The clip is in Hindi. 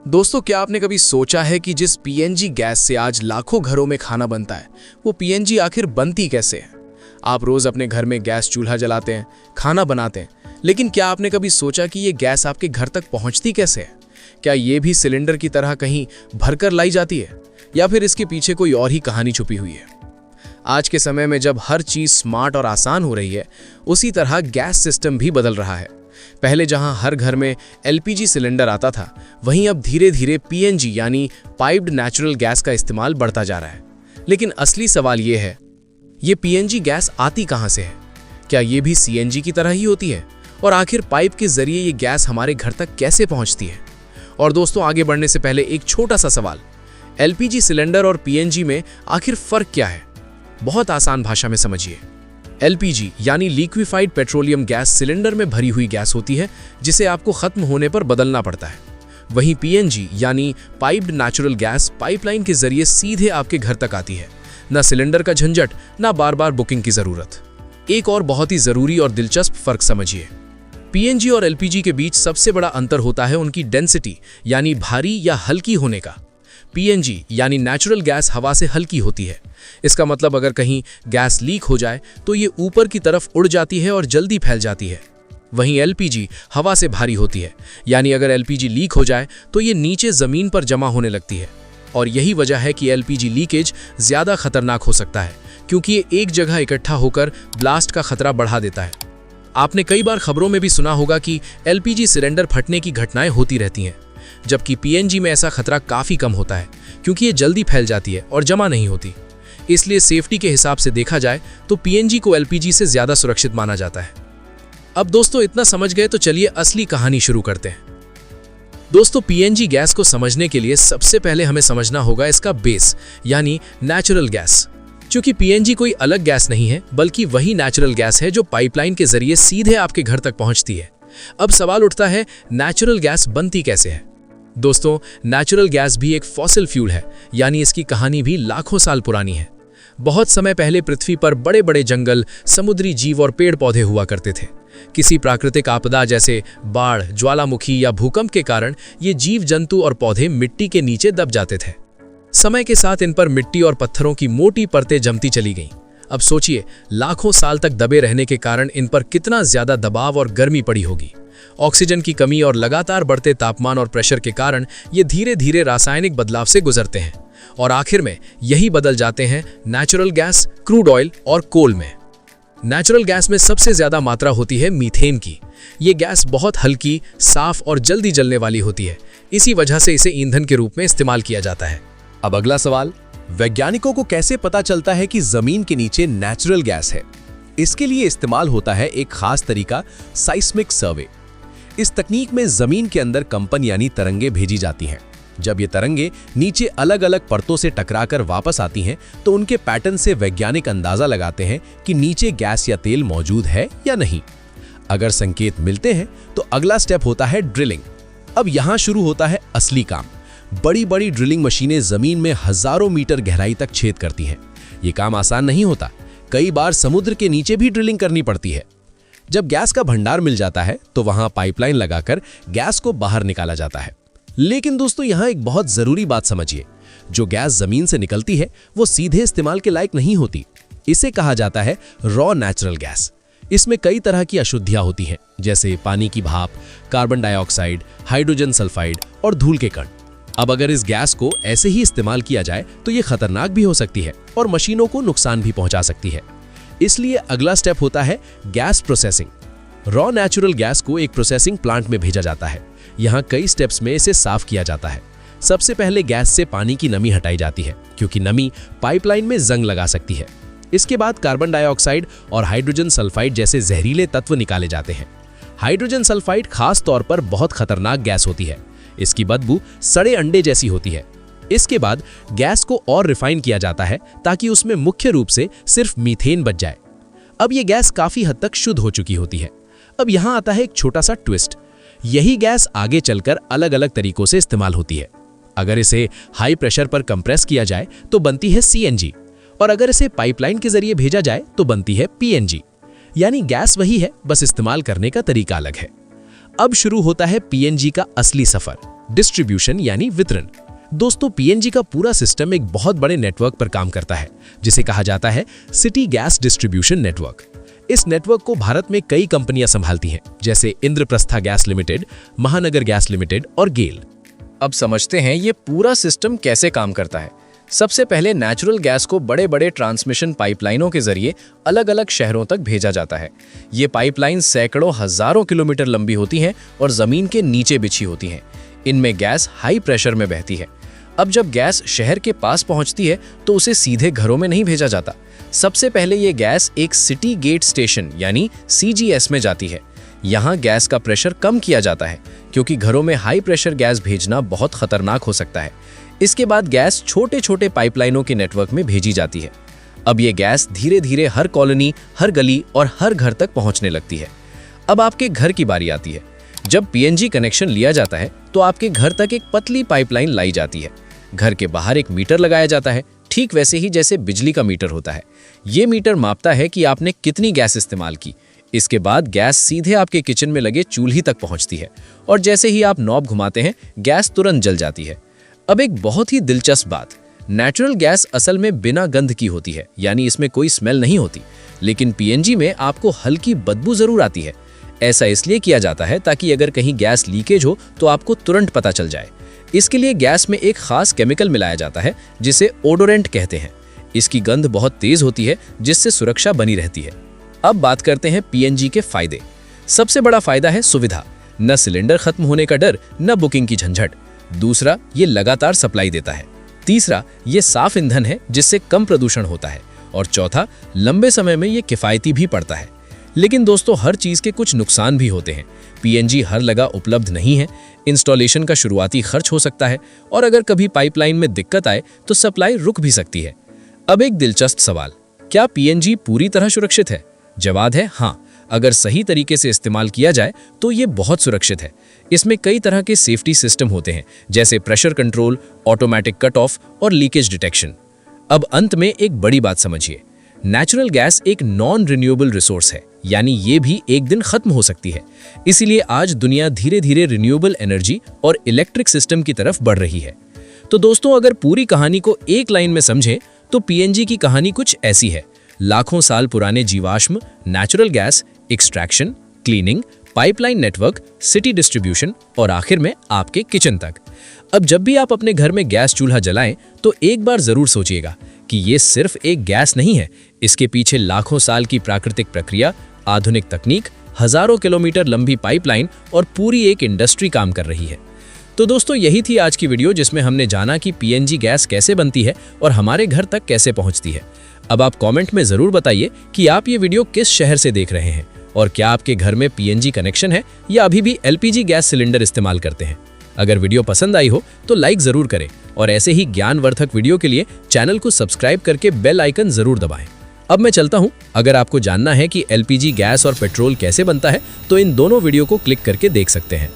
दोस्तों, क्या आपने कभी सोचा है कि जिस पीएनजी गैस से आज लाखों घरों में खाना बनता है, वो पीएनजी आखिर बनती कैसे है? आप रोज अपने घर में गैस चूल्हा जलाते हैं, खाना बनाते हैं, लेकिन क्या आपने कभी सोचा कि ये गैस आपके घर तक पहुंचती कैसे है? क्या ये भी सिलेंडर की तरह कहीं भरकर लाई जाती है, या फिर इसके पीछे कोई और ही कहानी छुपी हुई है? आज के समय में जब हर चीज स्मार्ट और आसान हो रही है, उसी तरह गैस सिस्टम भी बदल रहा है। पहले जहां हर घर में एलपीजी सिलेंडर आता था, वहीं अब धीरे धीरे पीएनजी यानी पाइप्ड नेचुरल गैस का इस्तेमाल बढ़ता जा रहा है। लेकिन असली सवाल ये है, ये पीएनजी गैस आती कहां से है? क्या ये भी सीएनजी की तरह ही होती है? और आखिर पाइप के जरिए ये गैस हमारे घर तक कैसे पहुंचती है? और दोस्तों, आगे बढ़ने से पहले एक छोटा सा सवाल, एलपीजी सिलेंडर और पीएनजी में आखिर फर्क क्या है? बहुत आसान भाषा में समझिए। एलपीजी यानी लिक्विफाइड पेट्रोलियम गैस सिलेंडर में भरी हुई गैस होती है, जिसे आपको खत्म होने पर बदलना पड़ता है। वहीं पीएनजी यानी पाइप्ड नेचुरल गैस पाइपलाइन के जरिए सीधे आपके घर तक आती है। ना सिलेंडर का झंझट, ना बार बार बुकिंग की जरूरत। एक और बहुत ही जरूरी और दिलचस्प फर्क समझिए। पीएनजी और एलपीजी के बीच सबसे बड़ा अंतर होता है उनकी डेंसिटी यानी भारी या हल्की होने का। पीएनजी यानी नेचुरल गैस हवा से हल्की होती है। इसका मतलब अगर कहीं गैस लीक हो जाए तो ये ऊपर की तरफ उड़ जाती है और जल्दी फैल जाती है। वहीं एलपीजी हवा से भारी होती है, यानी अगर एलपीजी लीक हो जाए तो ये नीचे जमीन पर जमा होने लगती है। और यही वजह है कि एलपीजी लीकेज ज्यादा खतरनाक हो सकता है, क्योंकि ये एक जगह इकट्ठा होकर ब्लास्ट का खतरा बढ़ा देता है। आपने कई बार खबरों में भी सुना होगा कि एलपीजी सिलेंडर फटने की घटनाएं होती रहती हैं, जबकि पीएनजी में ऐसा खतरा काफी कम होता है, क्योंकि ये जल्दी फैल जाती है और जमा नहीं होती। इसलिए सेफ्टी के हिसाब से देखा जाए तो पीएनजी को एलपीजी से ज्यादा सुरक्षित माना जाता है। अब दोस्तों, इतना समझ गए तो चलिए असली कहानी शुरू करते हैं। दोस्तों, पीएनजी गैस को समझने के लिए सबसे पहले हमें समझना होगा इसका बेस यानी नेचुरल गैस। क्योंकि पीएनजी कोई अलग गैस नहीं है, बल्कि वही नेचुरल गैस है जो पाइपलाइन के जरिए सीधे आपके घर तक पहुंचती है। अब सवाल उठता है, नेचुरल गैस बनती कैसे है? दोस्तों, नेचुरल गैस भी एक फॉसिल फ्यूल है, यानी इसकी कहानी भी लाखों साल पुरानी है। बहुत समय पहले पृथ्वी पर बड़े बड़े जंगल, समुद्री जीव और पेड़ पौधे हुआ करते थे। किसी प्राकृतिक आपदा जैसे बाढ़, ज्वालामुखी या भूकंप के कारण ये जीव जंतु और पौधे मिट्टी के नीचे दब जाते थे। समय के साथ इन पर मिट्टी और पत्थरों की मोटी परतें जमती चली गईं। अब सोचिए, लाखों साल तक दबे रहने के कारण इन पर कितना ज्यादा दबाव और गर्मी पड़ी होगी। ऑक्सीजन की कमी और लगातार बढ़ते तापमान और प्रेशर के कारण ये धीरे धीरे रासायनिक बदलाव से गुजरते हैं और आखिर में यही बदल जाते हैं नेचुरल गैस, क्रूड ऑयल और कोल में। नेचुरल गैस में सबसे ज्यादा मात्रा होती है मीथेन की। ये गैस बहुत हल्की, साफ और जल्दी जलने वाली होती है। इसी वजह से इसे ईंधन के रूप में इस्तेमाल किया जाता है। अब अगला सवाल, वैज्ञानिकों को कैसे पता चलता है कि जमीन के नीचे नेचुरल गैस है? इसके लिए इस्तेमाल होता है एक खास तरीका, साइस्मिक सर्वे। इस तकनीक में जमीन के अंदर कंपन यानी तरंगे भेजी जाती हैं। जब ये तरंगे नीचे अलग अलग परतों से टकराकर वापस आती हैं, तो उनके पैटर्न से वैज्ञानिक अंदाजा लगाते हैं कि नीचे गैस या तेल मौजूद है या नहीं। अगर संकेत मिलते हैं तो अगला स्टेप होता है ड्रिलिंग। अब यहां शुरू होता है असली काम। बड़ी बड़ी ड्रिलिंग मशीनें जमीन में हजारों मीटर गहराई तक छेद करती हैं। ये काम आसान नहीं होता, कई बार समुद्र के नीचे भी ड्रिलिंग करनी पड़ती है। जब गैस का भंडार मिल जाता है तो वहां पाइपलाइन लगाकर गैस को बाहर निकाला जाता है। लेकिन दोस्तों, यहां एक बहुत जरूरी बात समझिए, जो गैस जमीन से निकलती है वो सीधे इस्तेमाल के लायक नहीं होती। इसे कहा जाता है रॉ नेचुरल गैस। इसमें कई तरह की अशुद्धियां होती हैं, जैसे पानी की भाप, कार्बन डाइऑक्साइड, हाइड्रोजन सल्फाइड और धूल के कण। अब अगर इस गैस को ऐसे ही इस्तेमाल किया जाए तो ये खतरनाक भी हो सकती है और मशीनों को नुकसान भी पहुंचा सकती है। इसलिए अगला स्टेप होता है gas processing. Raw natural gas को एक प्रोसेसिंग प्लांट में भेजा जाता है। यहाँ कई स्टेप्स में इसे साफ किया जाता है। सबसे पहले गैस से पानी की नमी हटाई जाती है, क्योंकि नमी पाइपलाइन में जंग लगा सकती है। इसके बाद कार्बन डाइऑक्साइड और हाइड्रोजन सल्फाइड जैसे जहरीले तत्व निकाले जाते हैं। हाइड्रोजन सल्फाइड खास तौर पर बहुत खतरनाक गैस होती है। इसकी बदबू सड़े अंडे जैसी होती है। इसके बाद गैस को और रिफाइन किया जाता है ताकि उसमें मुख्य रूप से सिर्फ मीथेन बच जाए। अब यह गैस काफी हद तक शुद्ध हो चुकी होती है। अब यहां आता है एक छोटा सा ट्विस्ट। यही गैस आगे चलकर अलग अलग तरीकों से इस्तेमाल होती है। अगर इसे हाई प्रेशर पर कंप्रेस किया जाए तो बनती है सीएनजी, और अगर इसे पाइपलाइन के जरिए भेजा जाए तो बनती है पीएनजी। यानी गैस वही है, बस इस्तेमाल करने का तरीका अलग है। अब शुरू होता है पीएनजी का असली सफर, डिस्ट्रीब्यूशन यानी वितरण। दोस्तों, पीएनजी का पूरा सिस्टम एक बहुत बड़े नेटवर्क पर काम करता है जिसे कहा जाता है सिटी गैस डिस्ट्रीब्यूशन नेटवर्क। इस नेटवर्क को भारत में कई कंपनियां संभालती हैं, जैसे इंद्रप्रस्था गैस लिमिटेड, महानगर गैस लिमिटेड और गेल। अब समझते हैं ये पूरा सिस्टम कैसे काम करता है। सबसे पहले नेचुरल गैस को बड़े बड़े ट्रांसमिशन पाइपलाइनों के जरिए अलग अलग शहरों तक भेजा जाता है। ये पाइपलाइन सैकड़ों हजारों किलोमीटर लंबी होती हैं और जमीन के नीचे बिछी होती हैं। इनमें गैस हाई प्रेशर में बहती है। अब जब गैस शहर के पास पहुंचती है तो उसे सीधे घरों में नहीं भेजा जाता। सबसे पहले ये गैस एक सिटी गेट स्टेशन यानी CGS में जाती है। यहाँ गैस का प्रेशर कम किया जाता है क्योंकि घरों में हाई प्रेशर गैस भेजना बहुत खतरनाक हो सकता है। इसके बाद गैस छोटे छोटे पाइपलाइनों के नेटवर्क में भेजी जाती है। अब ये गैस धीरे धीरे हर कॉलोनी, हर गली और हर घर तक पहुंचने लगती है। अब आपके घर की बारी आती है। जब पीएनजी कनेक्शन लिया जाता है तो आपके घर तक एक पतली पाइपलाइन लाई जाती है। घर के बाहर एक मीटर लगाया जाता है, ठीक वैसे ही जैसे बिजली का मीटर होता है। ये मीटर मापता है कि आपने कितनी गैस इस्तेमाल की। इसके बाद गैस सीधे आपके किचन में लगे चूल्हे तक पहुंचती है और जैसे ही आप नॉब घुमाते हैं गैस तुरंत जल जाती है। अब एक बहुत ही दिलचस्प बात, नेचुरल गैस असल में बिना गंध की होती है, यानी इसमें कोई स्मेल नहीं होती। लेकिन पीएनजी में आपको हल्की बदबू जरूर आती है। ऐसा इसलिए किया जाता है ताकि अगर कहीं गैस लीकेज हो तो आपको तुरंत पता चल जाए। इसके लिए गैस में एक खास केमिकल मिलाया जाता है जिसे ओडोरेंट कहते हैं। इसकी गंध बहुत तेज होती है जिससे सुरक्षा बनी रहती है। अब बात करते हैं पीएनजी के फायदे। सबसे बड़ा फायदा है सुविधा। न सिलेंडर खत्म होने का डर, न बुकिंग की झंझट। दूसरा, ये लगातार सप्लाई देता है। तीसरा, ये साफ ईंधन है जिससे कम प्रदूषण होता है। और चौथा, लंबे समय में ये किफायती भी पड़ता है। लेकिन दोस्तों, हर चीज के कुछ नुकसान भी होते हैं। पीएनजी हर जगह उपलब्ध नहीं है। इंस्टॉलेशन का शुरुआती खर्च हो सकता है और अगर कभी पाइपलाइन में दिक्कत आए तो सप्लाई रुक भी सकती है। अब एक दिलचस्प सवाल, क्या पीएनजी पूरी तरह सुरक्षित है? जवाब है हाँ। अगर सही तरीके से इस्तेमाल किया जाए तो ये बहुत सुरक्षित है। इसमें कई तरह के सेफ्टी सिस्टम होते हैं, जैसे pressure control, automatic cut off और लीकेज डिटेक्शन। अब अंत में एक बड़ी बात समझिए, नेचुरल गैस एक नॉन रिन्यूएबल रिसोर्स है, यानी ये भी एक दिन खत्म हो सकती है। इसीलिए आज दुनिया धीरे धीरे रिन्यूएबल एनर्जी और इलेक्ट्रिक सिस्टम की तरफ बढ़ रही है। तो दोस्तों, अगर पूरी कहानी को एक लाइन में समझें तो पीएनजी की कहानी कुछ ऐसी है। लाखों साल पुराने जीवाश्म, natural gas, extraction, cleaning, pipeline network, city distribution और आखिर में आपके किचन तक। अब जब भी आप अपने घर में गैस चूल्हा जलाएं तो एक बार जरूर सोचिएगा कि ये सिर्फ एक गैस नहीं है। इसके पीछे लाखों साल की प्राकृतिक प्रक्रिया, आधुनिक तकनीक, हजारों किलोमीटर लंबी पाइपलाइन और पूरी एक इंडस्ट्री काम कर रही है। तो दोस्तों, यही थी आज की वीडियो जिसमें हमने जाना कि पीएनजी गैस कैसे बनती है और हमारे घर तक कैसे पहुंचती है। अब आप कमेंट में जरूर बताइए कि आप ये वीडियो किस शहर से देख रहे हैं और क्या आपके घर में पीएनजी कनेक्शन है या अभी भी एलपीजी गैस सिलेंडर इस्तेमाल करते हैं। अगर वीडियो पसंद आई हो तो लाइक जरूर करें और ऐसे ही ज्ञानवर्धक वीडियो के लिए चैनल को सब्सक्राइब करके बेल आइकन जरूर दबाएं। अब मैं चलता हूं। अगर आपको जानना है कि एलपीजी गैस और पेट्रोल कैसे बनता है तो इन दोनों वीडियो को क्लिक करके देख सकते हैं।